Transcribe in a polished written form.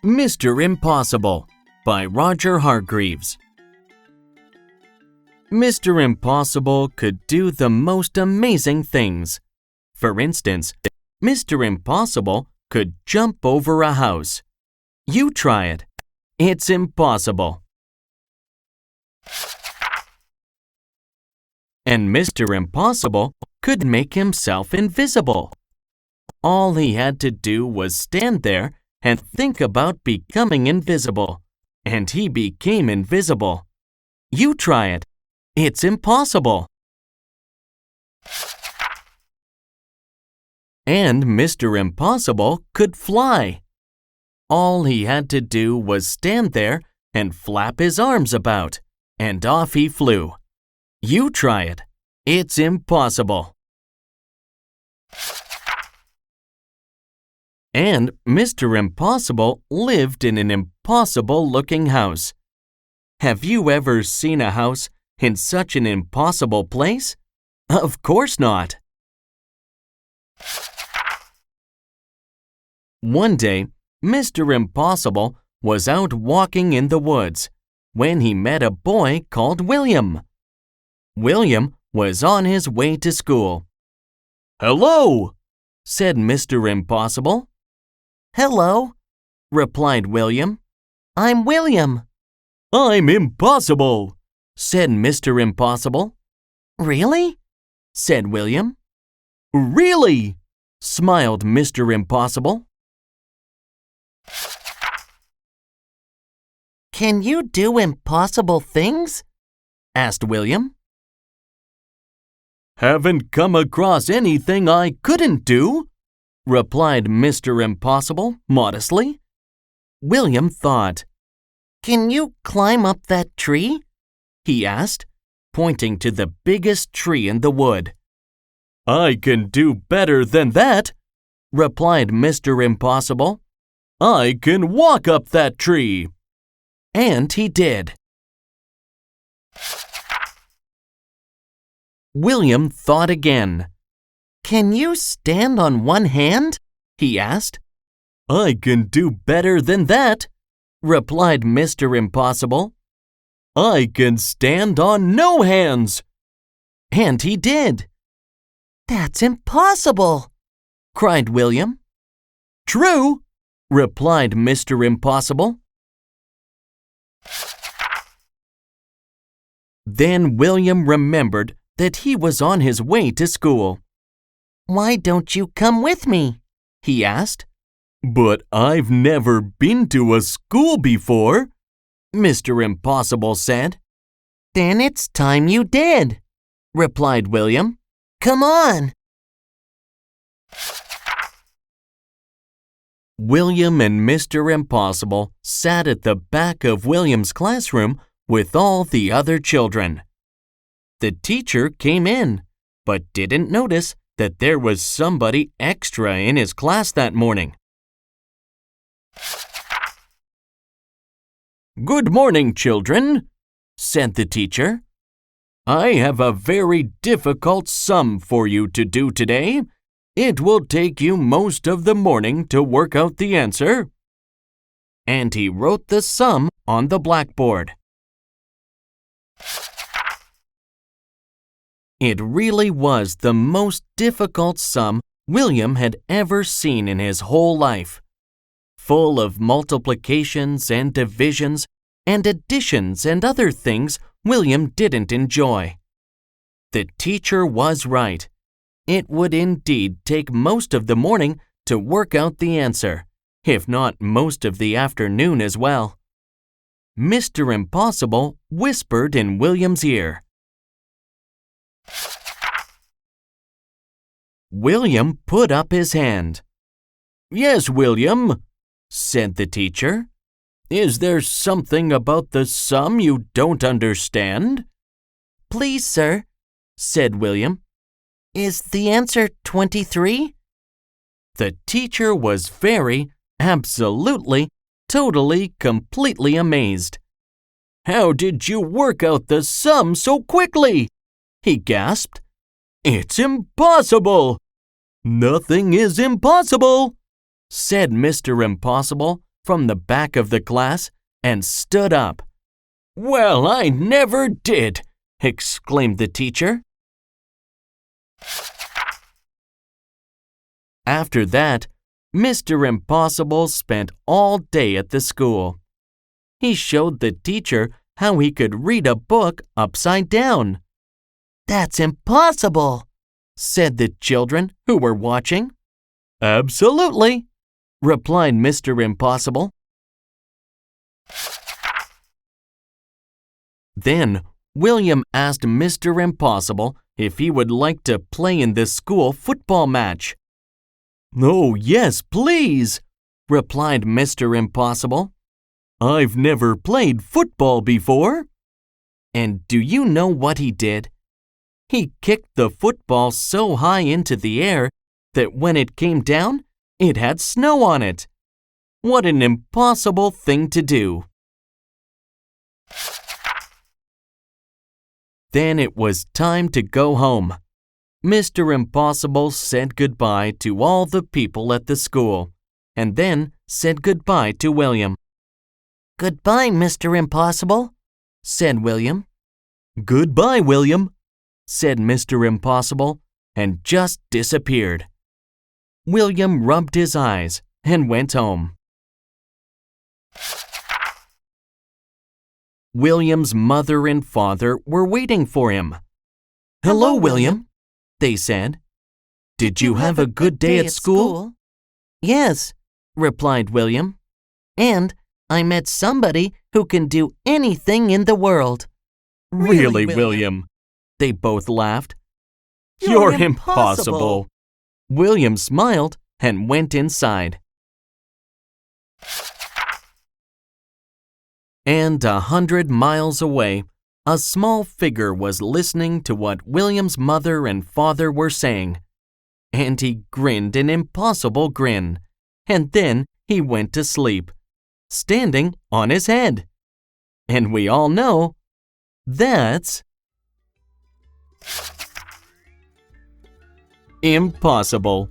Mr. Impossible by Roger Hargreaves. Mr. Impossible could do the most amazing things. For instance, Mr. Impossible could jump over a house. You try it. It's impossible. And Mr. Impossible could make himself invisible. All he had to do was stand there and think about becoming invisible, and he became invisible. You try it. It's impossible. And Mr. Impossible could fly. All he had to do was stand there and flap his arms about, and off he flew. You try it. It's impossible. And Mr. Impossible lived in an impossible-looking house. Have you ever seen a house in such an impossible place? Of course not. One day, Mr. Impossible was out walking in the woods when he met a boy called William. William was on his way to school. "Hello," said Mr. Impossible. "Hello," replied William. "I'm William." "I'm Impossible," said Mr. Impossible. "Really?" said William. "Really?" smiled Mr. Impossible. "Can you do impossible things?" asked William. "Haven't come across anything I couldn't do," replied Mr. Impossible modestly. William thought. "Can you climb up that tree?" he asked, pointing to the biggest tree in the wood. "I can do better than that," replied Mr. Impossible. "I can walk up that tree." And he did. William thought again. "Can you stand on one hand?" he asked. "I can do better than that," replied Mr. Impossible. "I can stand on no hands." And he did. "That's impossible!" cried William. "True," replied Mr. Impossible. Then William remembered that he was on his way to school. "Why don't you come with me?" he asked. "But I've never been to a school before," Mr. Impossible said. "Then it's time you did," replied William. "Come on." William and Mr. Impossible sat at the back of William's classroom with all the other children. The teacher came in, but didn't notice that there was somebody extra in his class that morning. "Good morning, children," said the teacher. "I have a very difficult sum for you to do today. It will take you most of the morning to work out the answer." And he wrote the sum on the blackboard. It really was the most difficult sum William had ever seen in his whole life, full of multiplications and divisions and additions and other things William didn't enjoy. The teacher was right. It would indeed take most of the morning to work out the answer, if not most of the afternoon as well. Mr. Impossible whispered in William's ear. William put up his hand. "Yes, William," said the teacher. "Is there something about the sum you don't understand?" "Please, sir," said William. "Is the answer 23? The teacher was very, absolutely, totally, completely amazed. "How did you work out the sum so quickly?" he gasped. "It's impossible!" "Nothing is impossible," said Mr. Impossible, from the back of the class and stood up. "Well, I never did!" exclaimed the teacher. After that, Mr. Impossible spent all day at the school. He showed the teacher how he could read a book upside down. "That's impossible," said the children who were watching. "Absolutely," replied Mr. Impossible. Then William asked Mr. Impossible if he would like to play in the school football match. "Oh, yes, please," replied Mr. Impossible. "I've never played football before." And do you know what he did? He kicked the football so high into the air that when it came down, it had snow on it. What an impossible thing to do! Then it was time to go home. Mr. Impossible said goodbye to all the people at the school, and then said goodbye to William. "Goodbye, Mr. Impossible," said William. "Goodbye, William," said Mr. Impossible, and just disappeared. William rubbed his eyes and went home. William's mother and father were waiting for him. "Hello, William," they said. "Did you have a good day at school?" "Yes," replied William. "And I met somebody who can do anything in the world." "Really, William?" They both laughed. "You're impossible." William smiled and went inside. And 100 miles away, a small figure was listening to what William's mother and father were saying. And he grinned an impossible grin. And then he went to sleep, standing on his head. And we all know that's impossible.